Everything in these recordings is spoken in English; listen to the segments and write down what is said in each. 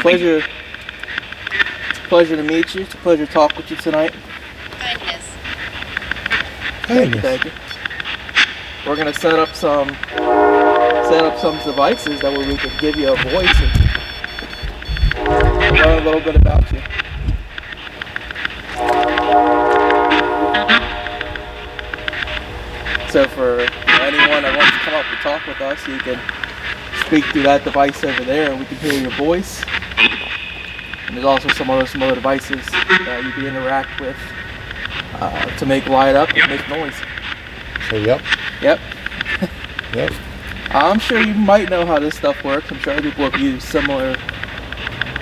Pleasure to meet you. It's a pleasure to talk with you tonight. Kindness. Thank you. We're gonna set up some devices that way we can give you a voice and learn a little bit about you. So for anyone that wants to come up and talk with us, you can speak through that device over there and we can hear your voice. And there's also some other devices that you can interact with to make light up and make noise. So yep. I'm sure you might know how this stuff works. I'm sure other people have used similar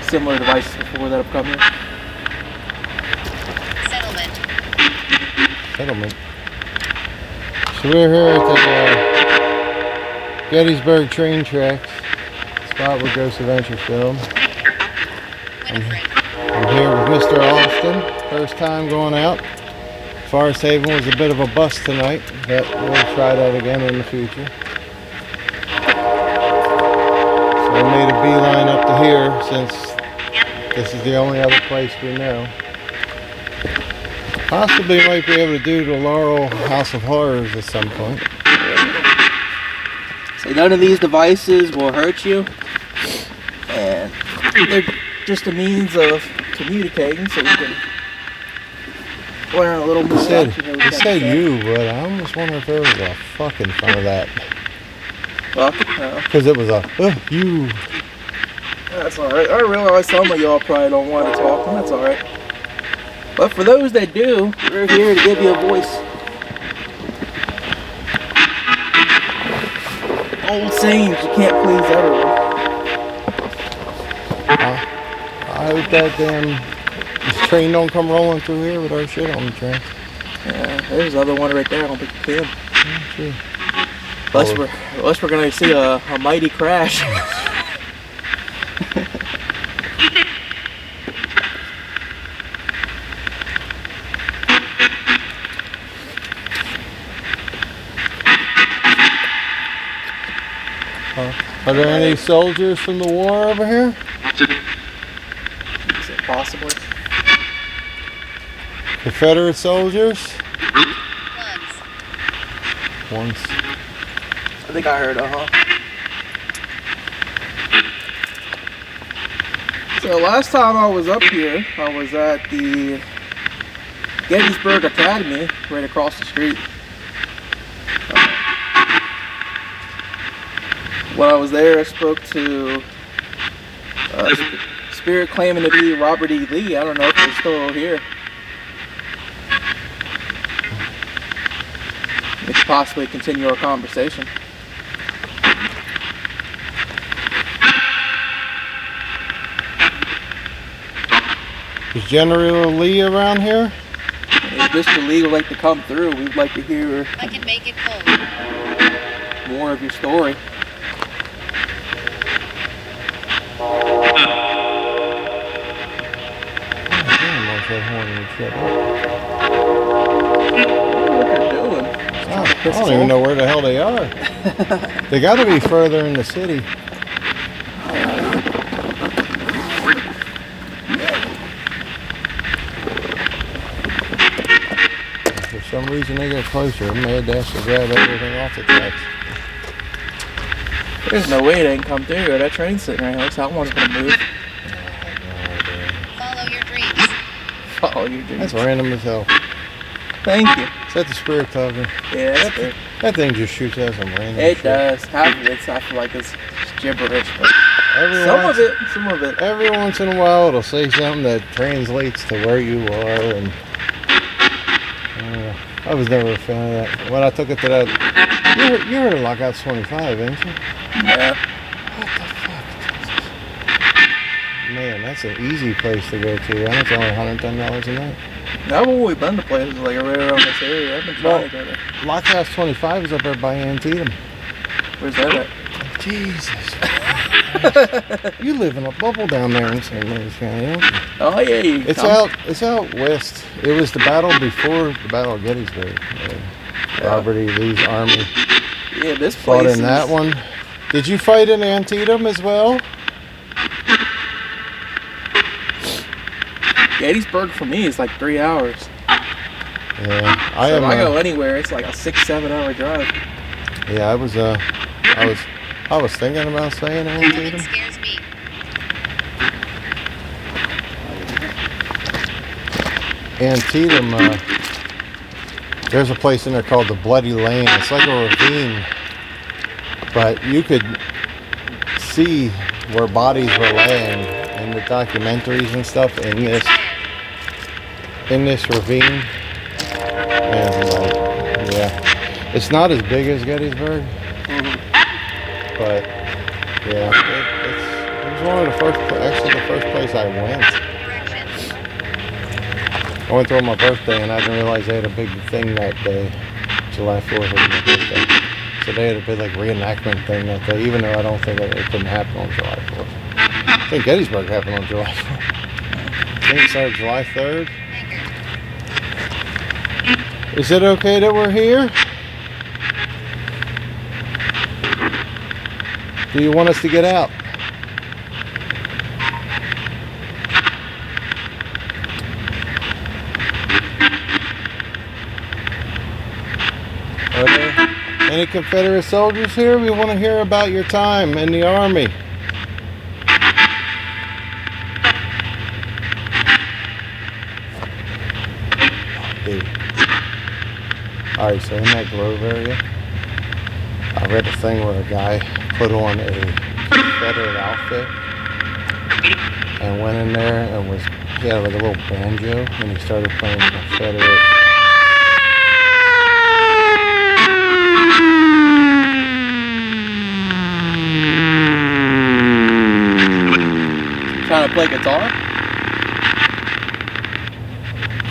devices before that have come here. Settlement. So we're here at the Gettysburg train tracks, spot where Ghost Adventure filmed. I'm here with Mr. Austin, first time going out. Forest Haven was a bit of a bust tonight, but we'll try that again in the future. So we made a beeline up to here since this is the only other place we know. Possibly might be able to do the Laurel House of Horrors at some point. So none of these devices will hurt you, and they're just a means of communicating, so you can learn a little more. He said you, but I almost wonder if there was a fuck in front of that. Fuck? Because it was a you. That's alright. I realize some of y'all probably don't want to talk, and that's alright. But for those that do, we're here to give you a voice. Old sayings, you can't please everyone. I hope that damn train don't come rolling through here with our shit on the tracks. Yeah, there's another one right there. I don't think you can. Sure. Unless we're gonna see a mighty crash. Are there any soldiers from the war over here? Is it possible? Confederate soldiers? Once. I think I heard So last time I was up here, I was at the Gettysburg Academy right across the street. When I was there, I spoke to spirit claiming to be Robert E. Lee. I don't know if they're still here. We could possibly continue our conversation. Is General Lee around here? If Mr. Lee would like to come through, we'd like to hear I can make it cold. more of your story. What they're doing? I don't even know where the hell they are. They got to be further in the city. For some reason they got closer. I'm mad to have to grab everything off the tracks. There's no way they can come through. That train's sitting right here, so that one's gonna move. Follow your dreams. Follow your dreams. That's random as hell. Thank you. Is that the spirit talking? Yeah, that's good. That thing just shoots out some random It shit. does. Half of it's I feel like it's gibberish, but some of it. Every once in a while it'll say something that translates to where you are, and I was never a fan of that. When I took it to that, you heard of Lockouts 25, ain't you? Yeah. What the fuck? Man, that's an easy place to go to. And it's only $110 a night. I've always been to places like right around this area. I've been trying to go there. Lockhouse 25 is up there by Antietam. Where's that at? Jesus. You live in a bubble down there in St. Louis County, don't you? Oh yeah. It's out west. It was the battle before the Battle of Gettysburg. Robert E. Lee's army Yeah, this fought place in that one. Did you fight in Antietam as well? Gettysburg for me is like 3 hours. Yeah, So if I go anywhere, it's like a 6-7 hour drive. Yeah, I was thinking about staying in Woman Antietam. scares me. Antietam, there's a place in there called the Bloody Lane. It's like a ravine, but you could see where bodies were laying in the documentaries and stuff in this ravine. And yeah, it's not as big as Gettysburg, but yeah, it was one of the first, actually the first place I went. Directions. I went there on my birthday, and I didn't realize they had a big thing that day, July 4th was my birthday. So they had a big like reenactment thing that day, even though I don't think it didn't happen on July 4th. I think Gettysburg happened on July 4th. I think it started July 3rd. Is it okay that we're here? Do you want us to get out? Are there any Confederate soldiers here? We want to hear about your time in the Army. Alright, so in that Grove area, I read a thing where a guy put on a Confederate outfit and went in there and he had like a little banjo and he started playing Confederate. Trying to play guitar?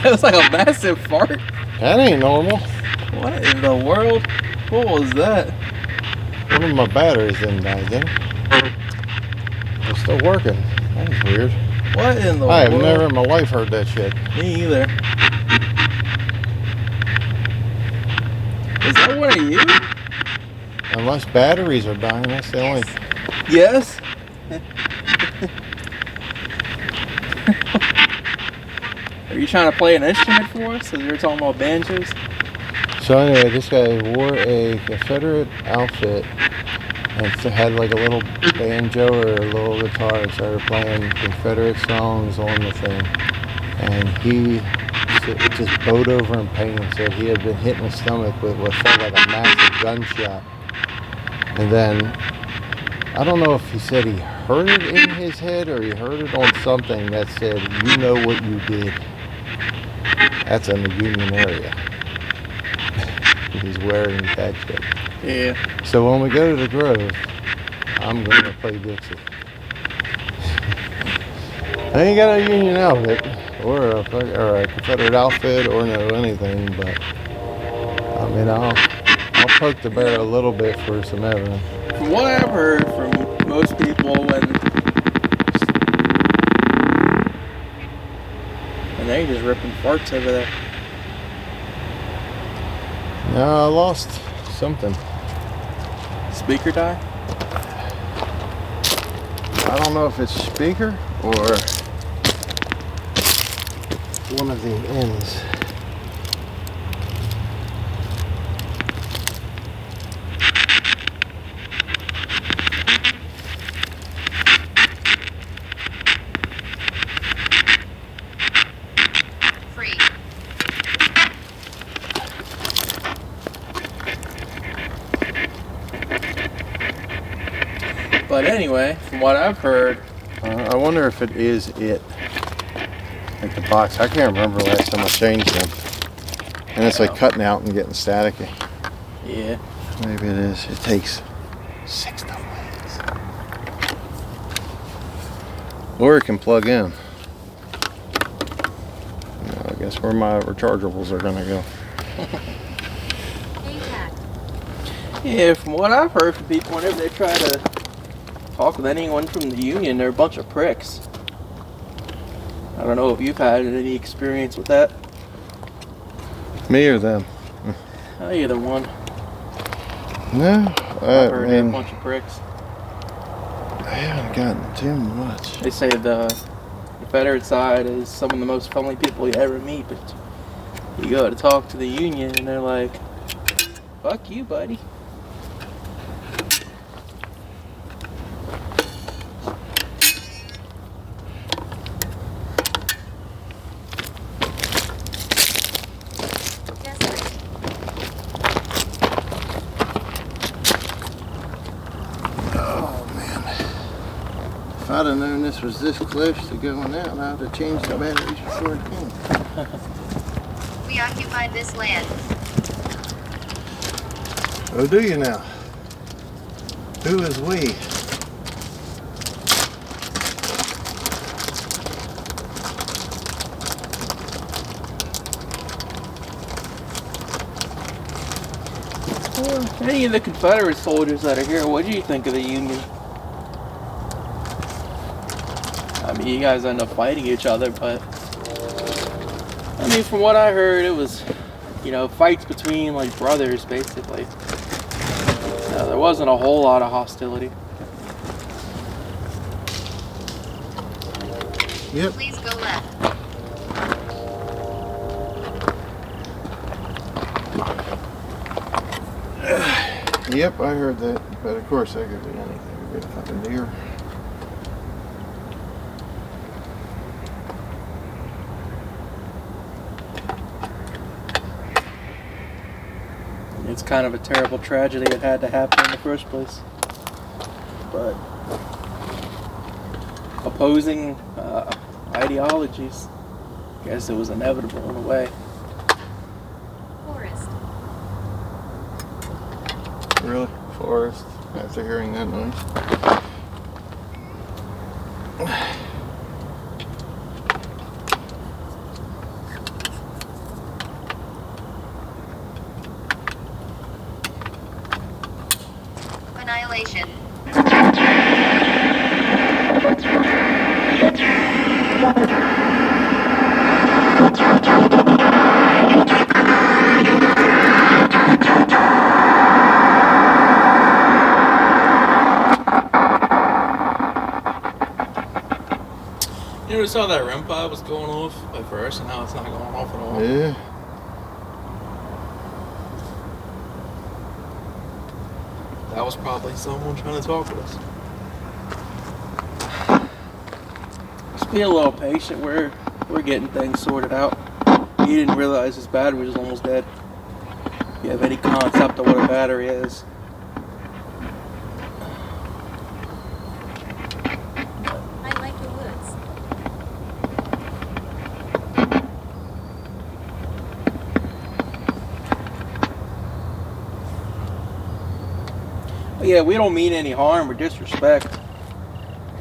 That was like a massive fart. That ain't normal. What in the world? What was that? One of my batteries didn't die, did it? It's still working. That was weird. What in the world? I have never in my life heard that shit. Me either. Is that one of you? Unless batteries are dying, that's the only... Yes? Are you trying to play an instrument for us? As we were talking about banjos? So anyway, this guy wore a Confederate outfit and had like a little banjo or a little guitar and started playing Confederate songs on the thing. And he just bowed over in pain and said he had been hit in the stomach with what felt like a massive gunshot. And then, I don't know if he said he heard it in his head or he heard it on something that said, "You know what you did." That's in the Union area. He's wearing that shit. Yeah. So when we go to the Grove, I'm going to play Dixie. I ain't got a Union outfit or a Confederate outfit or no anything, but I mean I'll poke the bear a little bit for some evidence. From what I've heard from most people, when they're just ripping farts over there. No, I lost something. Speaker die? I don't know if it's speaker or one of the ends. Free. But anyway, from what I've heard, I wonder if it is it. Like the box. I can't remember last time I changed them. And it's like cutting out and getting staticky. yeah. Maybe it is. It takes 6 minutes. Or it can plug in. I guess where my rechargeables are going to go. Yeah, from what I've heard from people, whenever they try to talk with anyone from the Union, they're a bunch of pricks. I don't know if you've had any experience with that. Me or them? Either one. No, I've heard they're a bunch of pricks. I haven't gotten too much. They say if Confederate side is some of the most friendly people you ever meet, but you go to talk to the Union and they're like, fuck you, buddy. If I'd have known this was this close to going out, I'd have changed the batteries before it came. We occupied this land. Oh, do you now? Who is we? Any of the Confederate soldiers that are here, what do you think of the Union? I mean, you guys end up fighting each other, but I mean, from what I heard, it was, you know, fights between like brothers, basically. There wasn't a whole lot of hostility. Yep. Please go left. Yep, I heard that. But of course, I could do anything to get a fucking deer. It's kind of a terrible tragedy it had to happen in the first place. But opposing ideologies, I guess it was inevitable in a way. Forest. Really? Forest? After hearing that noise? Annihilation. You notice how that REM pod was going off at first and now it's not going off at all? Yeah. That was probably someone trying to talk with us. Just be a little patient. We're getting things sorted out. He didn't realize his battery was almost dead. If you have any concept of what a battery is. I like your woods. But yeah, we don't mean any harm or disrespect.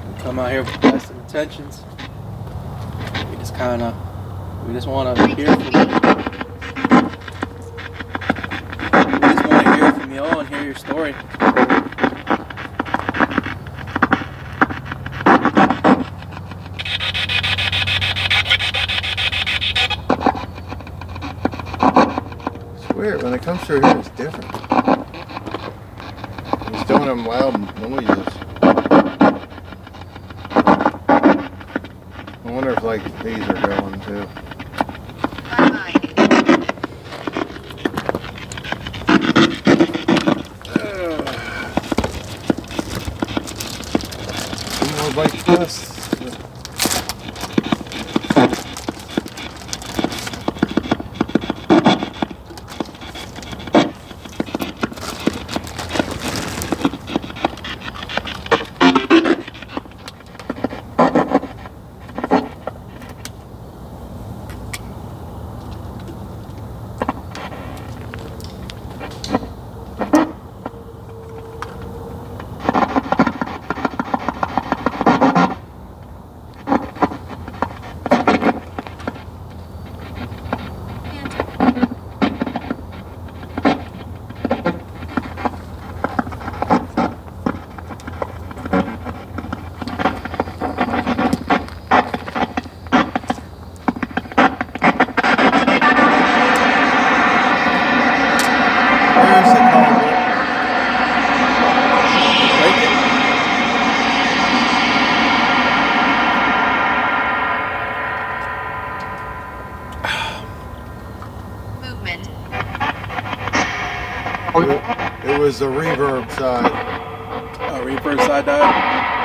We come out here with the best of intentions. We just want to hear from you. We just want to hear from you all and hear your story. It's weird. When it comes through here, it's different. He's doing them loud noises. I wonder if like these are going too. Bye-bye. Two more bike tests. was the reverb side. Oh, reverb side died?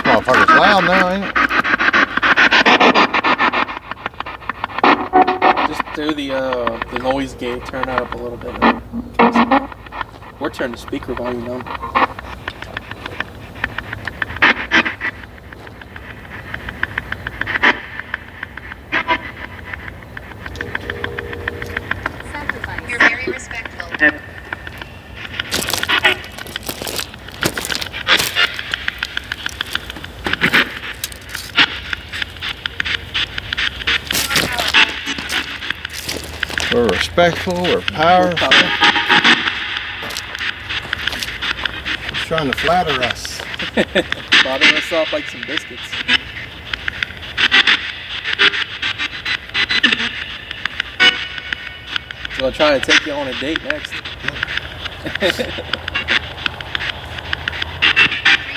Motherfucker's loud now, ain't it? Just do the noise gate, turn that up a little bit. Or turn the speaker volume down. Sacrifice. You're very respectful. We're respectful, we're powerful. He's trying to flatter us. Flatter us up like some biscuits. So I'll try to take you on a date next. 3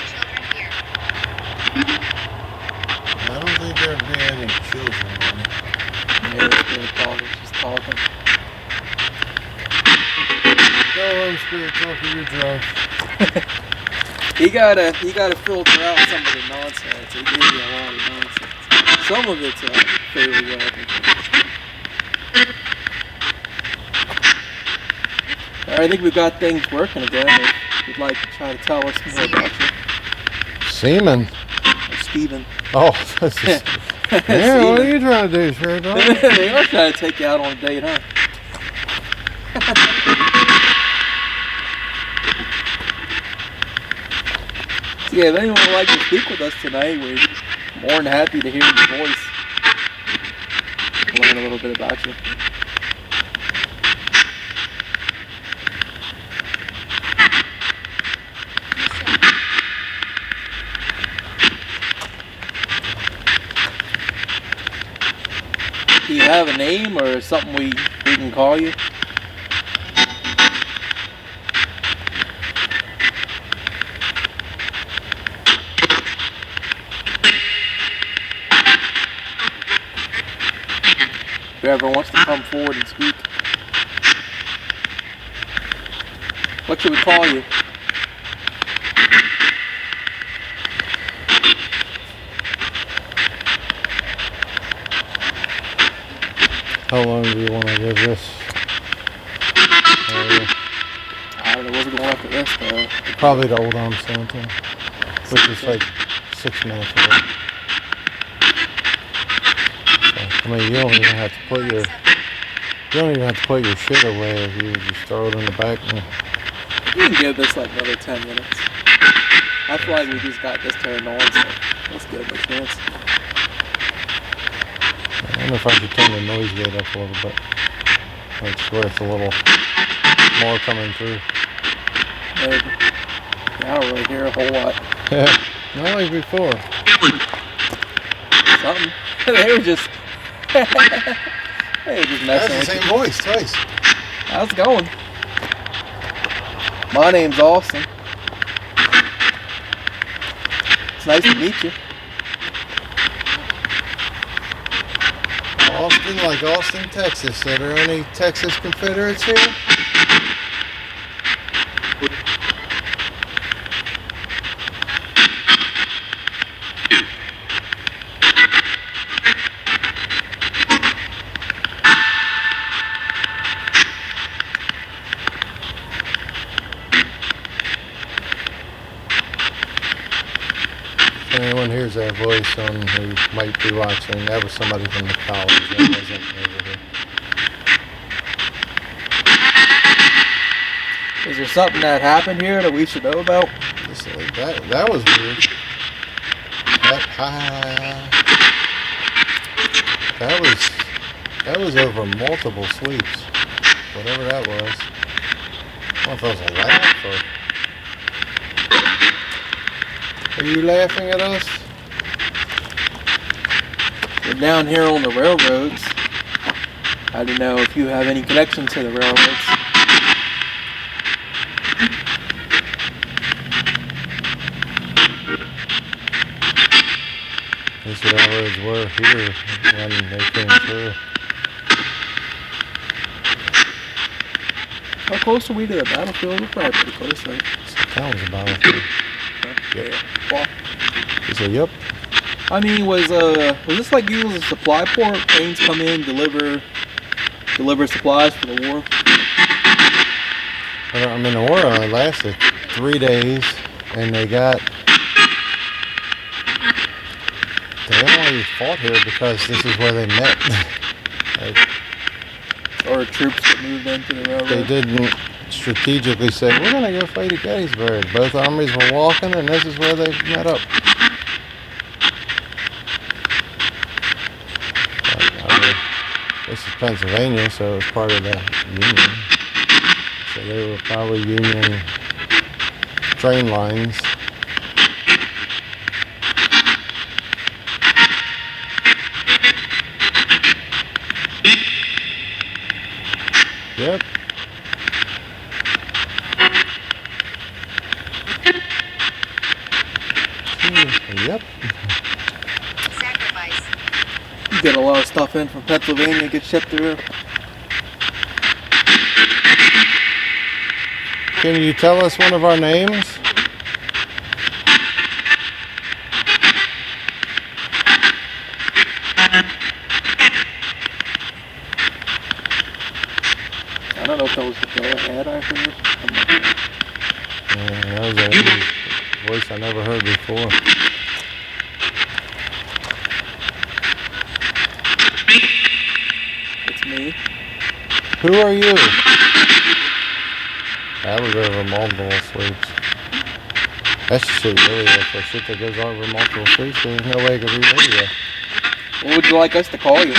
children here. I don't think there'd be any children. Yeah, it's good talking. She's talking. Go home, Spirit Talker, you're drunk. You gotta filter out some of the nonsense. It gives you a lot of nonsense. Some of it's fairly relevant. I think we've got things working again. If you'd like to try to tell us more about you. Seaman. Or Steven. Oh, this is... Yeah, what are you trying to do, Spirit Talker? They are trying to take you out on a date, huh? So yeah, if anyone would like to speak with us tonight, we're more than happy to hear your voice. Learn a little bit about you. Do you have a name or something we can call you? Whoever wants to come forward and speak. What should we call you? How long do you want to give this? I don't know where we're going after this, though. Probably the old arm Santa, which is like 6 minutes away. So, I mean, you don't even have to put your shit away if you just throw it in the back. And... You can give this like another 10 minutes. I feel like we just got this turned on, so let's give it a chance. I don't know if I should turn the noise gate up a little bit. It's worth a little more coming through. Maybe. Yeah, I don't really hear a whole lot. Yeah, not like before. Something. They were just messing That's the with same you. voice twice. How's it going? My name's Austin. It's nice to meet you. Austin, like Austin, Texas. Are there any Texas Confederates here? If anyone hears that voice on who might be watching, that was somebody from the college. That wasn't over here. Is there something that happened here that we should know about? That was weird. That was over multiple sweeps. Whatever that was. I don't know if that was a laugh or... Are you laughing at us? We're down here on the railroads. I don't know if you have any connection to the railroads. These railroads were here when they came through. How close are we to the battlefield? We're probably pretty close, right? That was a battlefield. Yeah. Well, He said, yep. I mean, was this like used as a supply port? Trains come in, deliver supplies for the war. I mean, the war only lasted 3 days, and they only fought here because this is where they met. Or troops that moved into the railroad. They didn't strategically say, we're going to go fight at Gettysburg. Both armies were walking, and this is where they met up. This is Pennsylvania, so it was part of the Union. So they were probably Union train lines. Yep. Yep. Sacrifice. You get a lot of stuff in from Pennsylvania, get shipped through. Can you tell us one of our names? I don't know if that was the go ahead I heard. Yeah, that was a voice I never heard before. It's me. Who are you? That was over multiple sweeps. That's shit really for shit that goes over multiple sweeps. There's no way it could be radio. What would you like us to call you?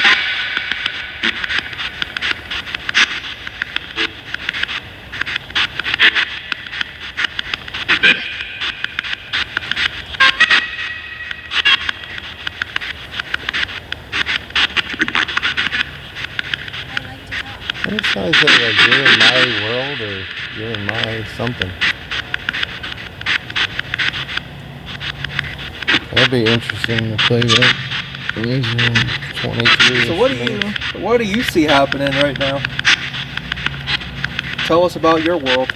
It's trying to say like you're in my world or you're in my something. That'd be interesting to play that. 23. So what do you see happening right now? Tell us about your world.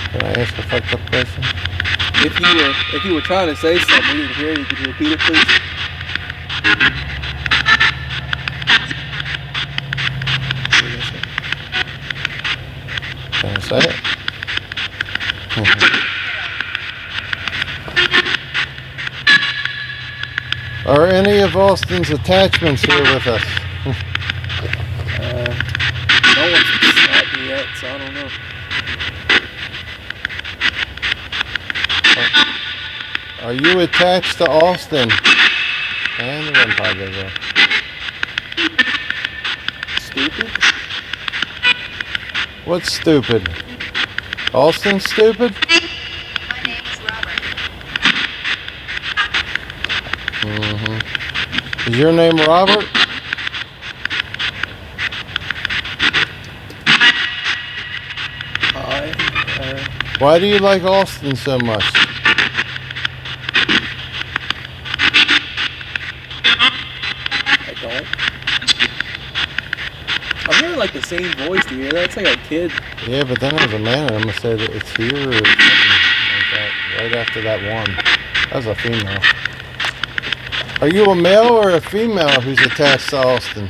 Can I ask a fucked up question? If you were trying to say something we didn't hear, you could repeat it, please. Can I say it? Are any of Austin's attachments here with us? No one's slapped me yet, so I don't know. Are you attached to Austin? And the vampire goes there. Stupid? What's stupid? Austin stupid? My name is Robert. Mm-hmm. Is your name Robert? Why do you like Austin so much? I don't. I'm hearing like the same voice to hear. That's like a kid. Yeah, but then as a man, I'm gonna say that it's here or something like that. Right after that one. That's a female. Are you a male or a female who's attached to Austin?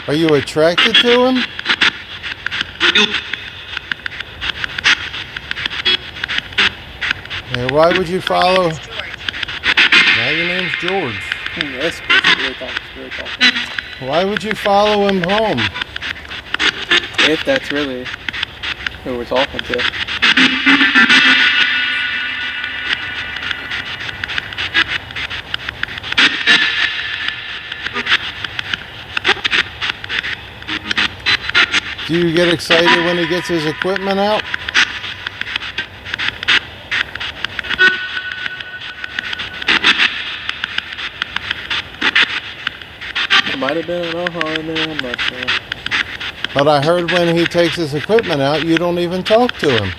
Are you attracted to him? Yeah, why would you follow? George. Now your name's George. Yes, spirit talking. Why would you follow him home? If that's really who we're talking to. Do you get excited when he gets his equipment out? It might have been an aha in there, I'm not sure. But I heard when he takes his equipment out, you don't even talk to him.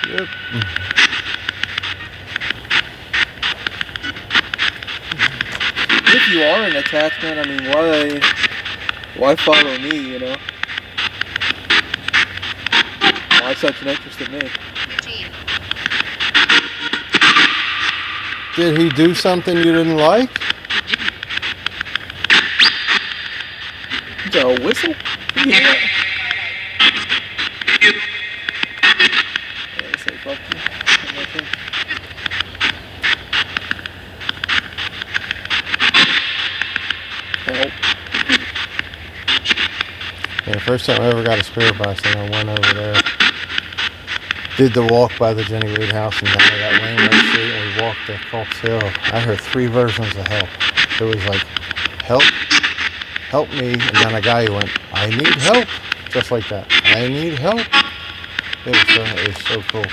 Yep. If you are an attachment, I mean, why follow me, you know? Why such an interest in me? Eugene. Did he do something you didn't like? Is that a whistle? Yeah. Say fuck you. Help. Yeah, first time I ever got a spirit box, and I went over there, did the walk by the Jenny Reed house and down to that Wainwright Street, and we walked to Colts Hill. I heard 3 versions of help. It was like, help me, and then a guy who went, I need help, just like that. I need help. It was so cool.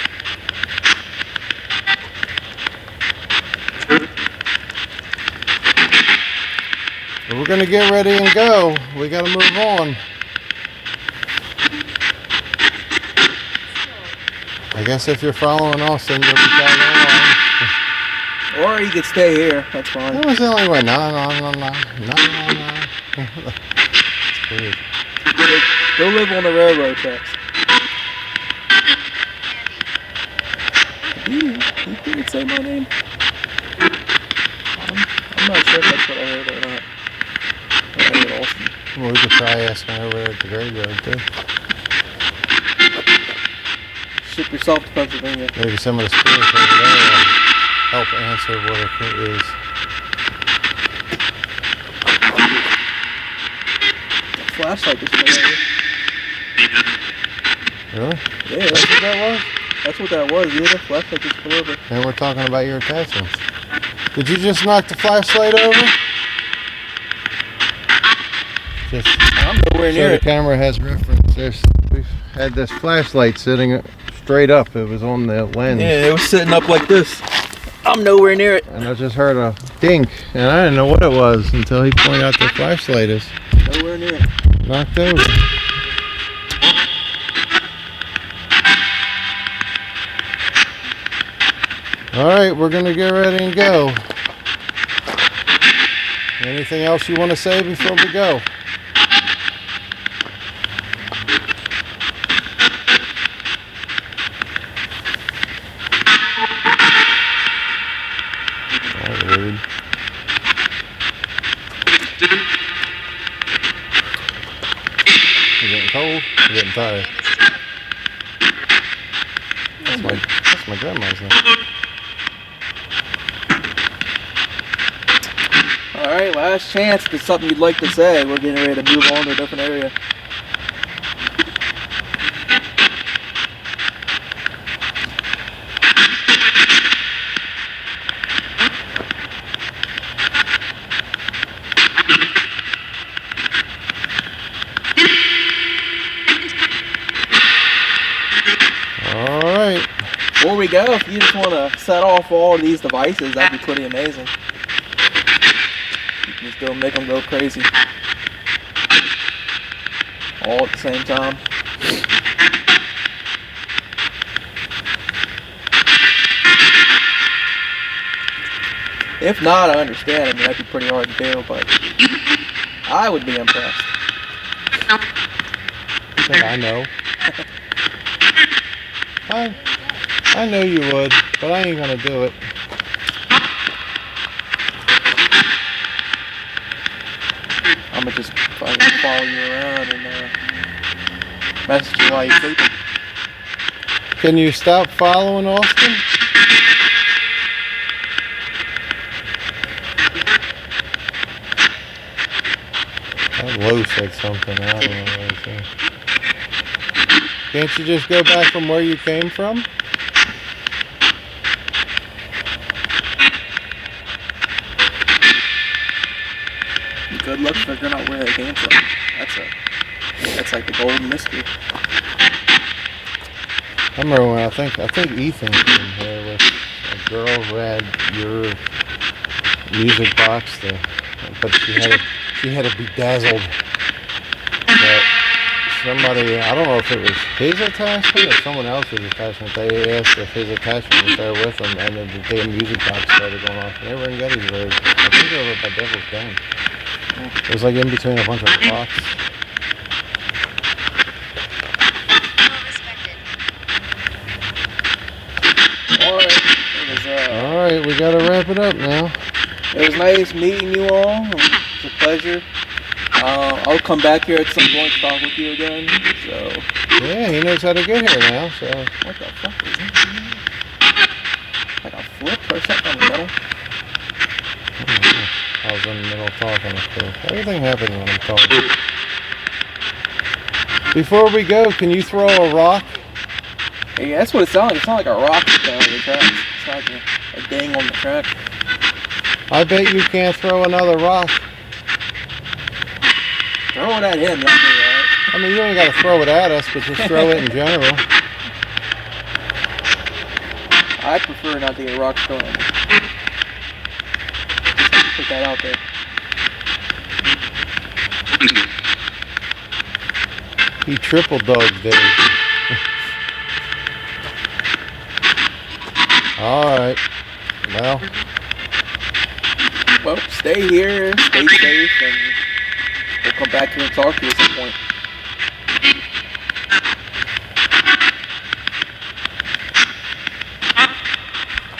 But we're gonna get ready and go. We gotta move on. I guess if you're following Austin, you'll be tagging along. Or you could stay here, that's fine. That was the only way. No. It's weird. Go live on the railroad tracks. You didn't say my name? I'm not sure if that's what I heard or not. I heard Austin. Well, we could try asking over there at the graveyard too. Ship yourself to Pennsylvania. Maybe some of the spirits over there will help answer what it is. Flashlight just went over. Really? Yeah, that's what that was. That's what that was. Yeah, the flashlight just flew over. And we're talking about your attachments. Did you just knock the flashlight over? Just I'm nowhere so near the it. camera has reference. We've had this flashlight sitting straight up. It was on the lens. Yeah, it was sitting up like this. I'm nowhere near it. And I just heard a dink, and I didn't know what it was until he pointed out the flashlight is Nowhere near it. knocked over. Alright, we're going to get ready and go. Anything else you want to say before we go? Oh, weird. You getting cold? You getting tired? That's my grandma's name. Alright, last chance. If there's something you'd like to say, we're getting ready to move on to a different area. Alright. Before we go, if you just want to set off all of these devices, that'd be pretty amazing. You can just go make them go crazy. all at the same time. If not, I understand. I mean, that'd be pretty hard to do, but I would be impressed. I know. I know you would, but I ain't gonna do it. I'm gonna just follow you around and message you while you're sleeping. Can you stop following Austin? That Low said something. I don't know what he said. Can't you just go back from where you came from? Good luck figuring out where they came from. That's like the golden mystery. I remember when I think Ethan came here with a girl who had your music box, but she had it bedazzled. But somebody, I don't know if it was his attachment or someone else's attachment. They asked if his attachment was there with them, and then the damn music box started going off. And they were in Gettysburg. I think they were by Devil's Den. It was like in between a bunch of rocks. Alright, we gotta wrap it up now. It was nice meeting you all. It was a pleasure. I'll come back here at some point to talk with you again. So yeah, he knows how to get here now. So what the fuck is that? Like a flip or something in the middle? I was in the middle talking. Everything happens when I'm talking. Before we go, can you throw a rock? Yeah, that's what it sounds like. It sounds like a rock down the tracks. It's like a ding on the track. I bet you can't throw another rock. Throw it at him, you'll do alright. I mean, you ain't got to throw it at us, but just throw it in general. I prefer not to get rocks thrown at me. Just put that out there. He triple dogs Daisy. Alright. Well, stay here, stay safe, and we'll come back here and talk to you at some point.